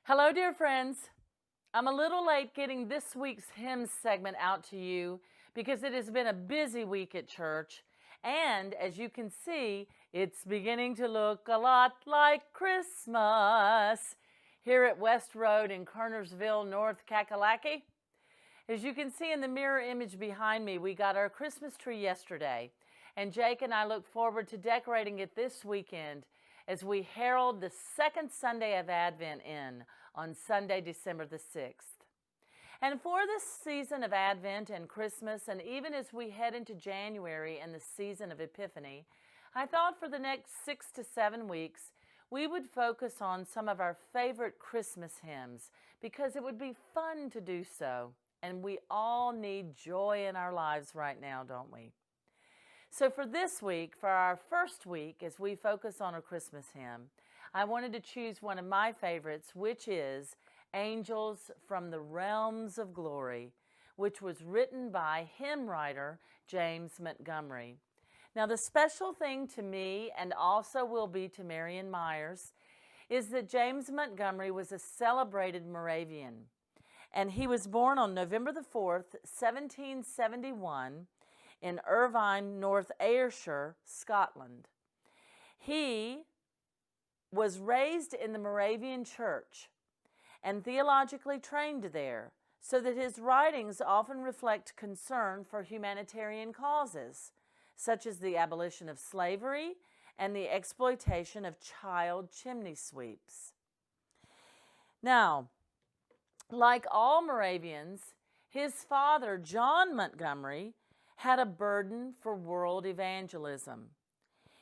Hello, dear friends. I'm a little late getting this week's hymns segment out to you because it has been a busy week at church, and as you can see, it's beginning to look a lot like Christmas here at West Road in Kernersville, North Kakalaki. As you can see in the mirror image behind me, we got our Christmas tree yesterday, and Jake and I look forward to decorating it this weekend as we herald the second Sunday of Advent in on Sunday, December the 6th. And for this season of Advent and Christmas, and even as we head into January and the season of Epiphany, I thought for the next 6 to 7 weeks, we would focus on some of our favorite Christmas hymns because it would be fun to do so. And we all need joy in our lives right now, don't we? So for this week, for our first week, as we focus on a Christmas hymn, I wanted to choose one of my favorites, which is Angels from the Realms of Glory, which was written by hymn writer James Montgomery. Now, the special thing to me, and also will be to Marion Myers, is that James Montgomery was a celebrated Moravian. And he was born on November the 4th, 1771, in Irvine, North Ayrshire, Scotland. He was raised in the Moravian Church and theologically trained there, so that his writings often reflect concern for humanitarian causes, such as the abolition of slavery and the exploitation of child chimney sweeps. Now, like all Moravians, his father, John Montgomery, had a burden for world evangelism.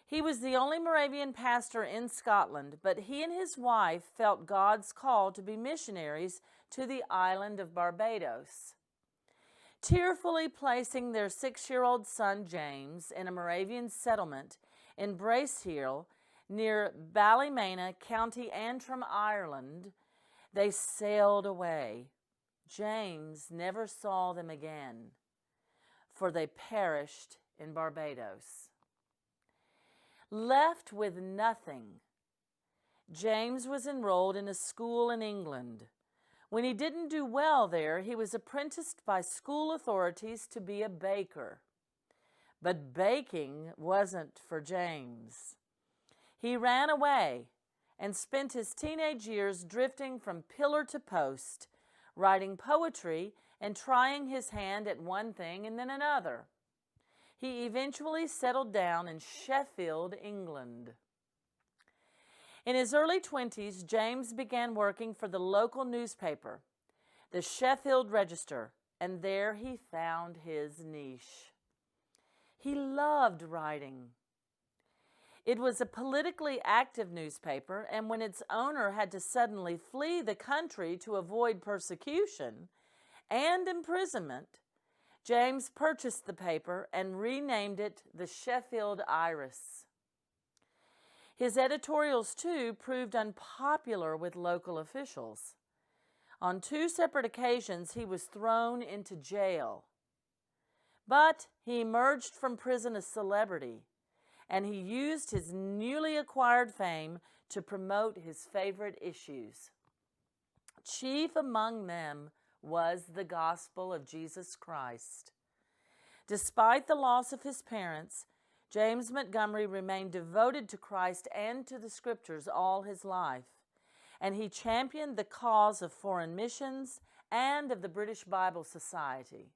He was the only Moravian pastor in Scotland, but he and his wife felt God's call to be missionaries to the island of Barbados. Tearfully placing their 6-year-old son, James, in a Moravian settlement in Bracehill near Ballymena, County Antrim, Ireland, they sailed away. James never saw them again, for they perished in Barbados. Left with nothing, James was enrolled in a school in England. When he didn't do well there, he was apprenticed by school authorities to be a baker. But baking wasn't for James. He ran away and spent his teenage years drifting from pillar to post, writing poetry and trying his hand at one thing and then another. He eventually settled down in Sheffield, England. In his early 20s, James began working for the local newspaper, the Sheffield Register, and there he found his niche. He loved writing. It was a politically active newspaper, and when its owner had to suddenly flee the country to avoid persecution and imprisonment, James purchased the paper and renamed it the Sheffield Iris. His editorials, too, proved unpopular with local officials. On 2 separate occasions, he was thrown into jail. But he emerged from prison a celebrity, and he used his newly acquired fame to promote his favorite issues. Chief among them was the gospel of Jesus Christ. Despite the loss of his parents, James Montgomery remained devoted to Christ and to the Scriptures all his life, and he championed the cause of foreign missions and of the British Bible Society.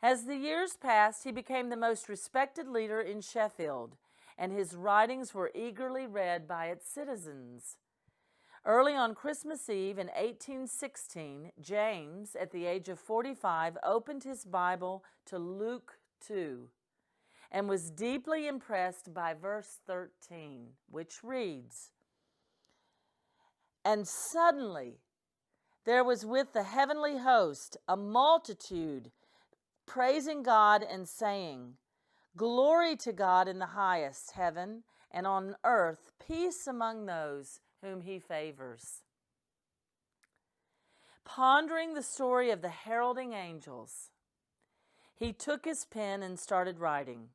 As the years passed, he became the most respected leader in Sheffield, and his writings were eagerly read by its citizens. Early on Christmas Eve in 1816, James, at the age of 45, opened his Bible to Luke 2. and was deeply impressed by verse 13, which reads, "And suddenly there was with the heavenly host a multitude praising God and saying, 'Glory to God in the highest heaven, and on earth peace among those whom he favors.'" Pondering the story of the heralding angels, he took his pen and started writing.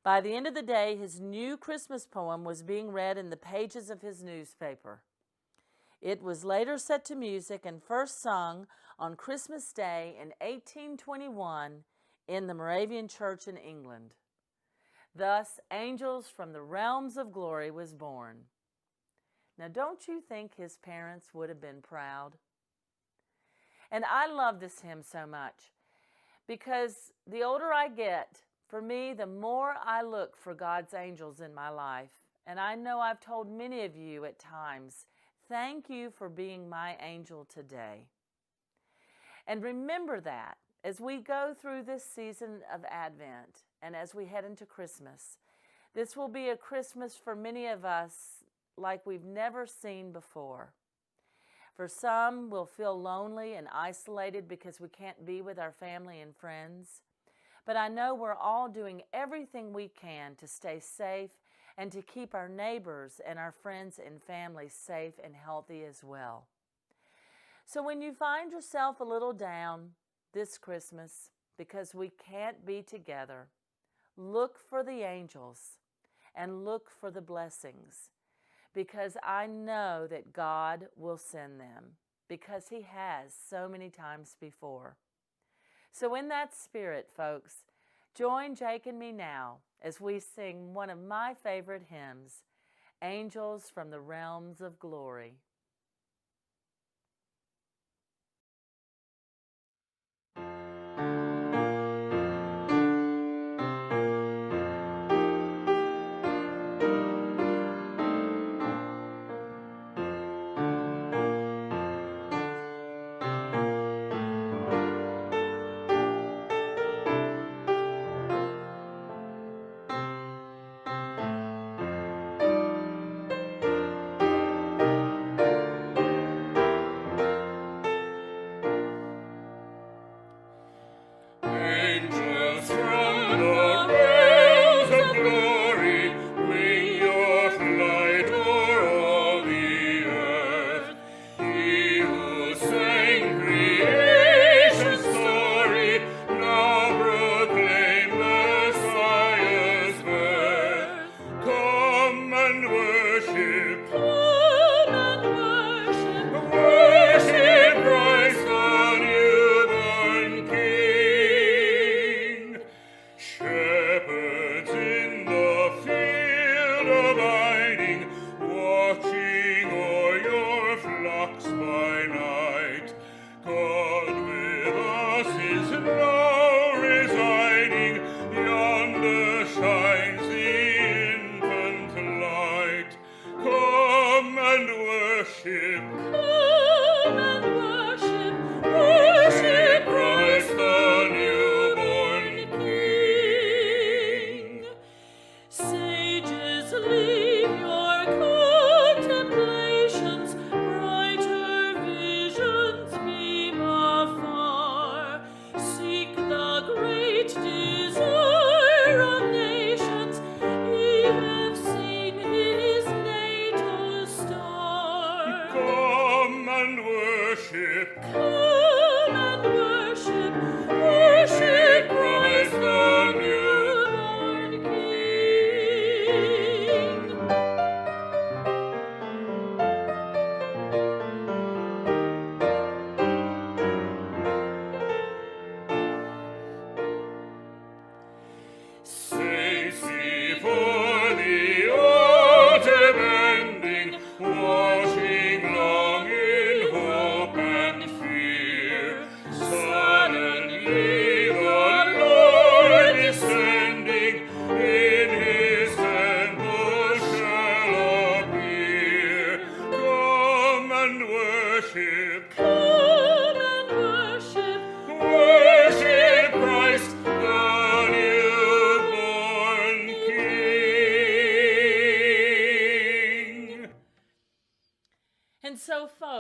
By the end of the day, his new Christmas poem was being read in the pages of his newspaper. It was later set to music and first sung on Christmas Day in 1821 in the Moravian Church in England. Thus, Angels from the Realms of Glory was born. Now, don't you think his parents would have been proud? And I love this hymn so much because the older I get, for me, the more I look for God's angels in my life. And I know I've told many of you at times, thank you for being my angel today. And remember that as we go through this season of Advent and as we head into Christmas, this will be a Christmas for many of us like we've never seen before. For some, we'll feel lonely and isolated because we can't be with our family and friends. But I know we're all doing everything we can to stay safe and to keep our neighbors and our friends and family safe and healthy as well. So when you find yourself a little down this Christmas because we can't be together, look for the angels and look for the blessings, because I know that God will send them, because he has so many times before. So in that spirit, folks, join Jake and me now as we sing one of my favorite hymns, Angels from the Realms of Glory.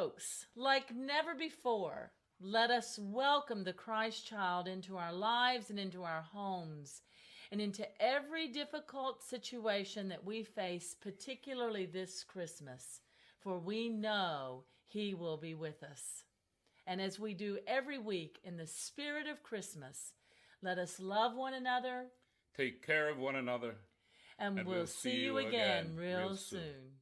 close like never before. Let us welcome the Christ child into our lives and into our homes and into every difficult situation that we face, particularly this Christmas, for we know he will be with us. And as we do every week in the spirit of Christmas, let us love one another. Take care of one another. And we'll see you again real soon.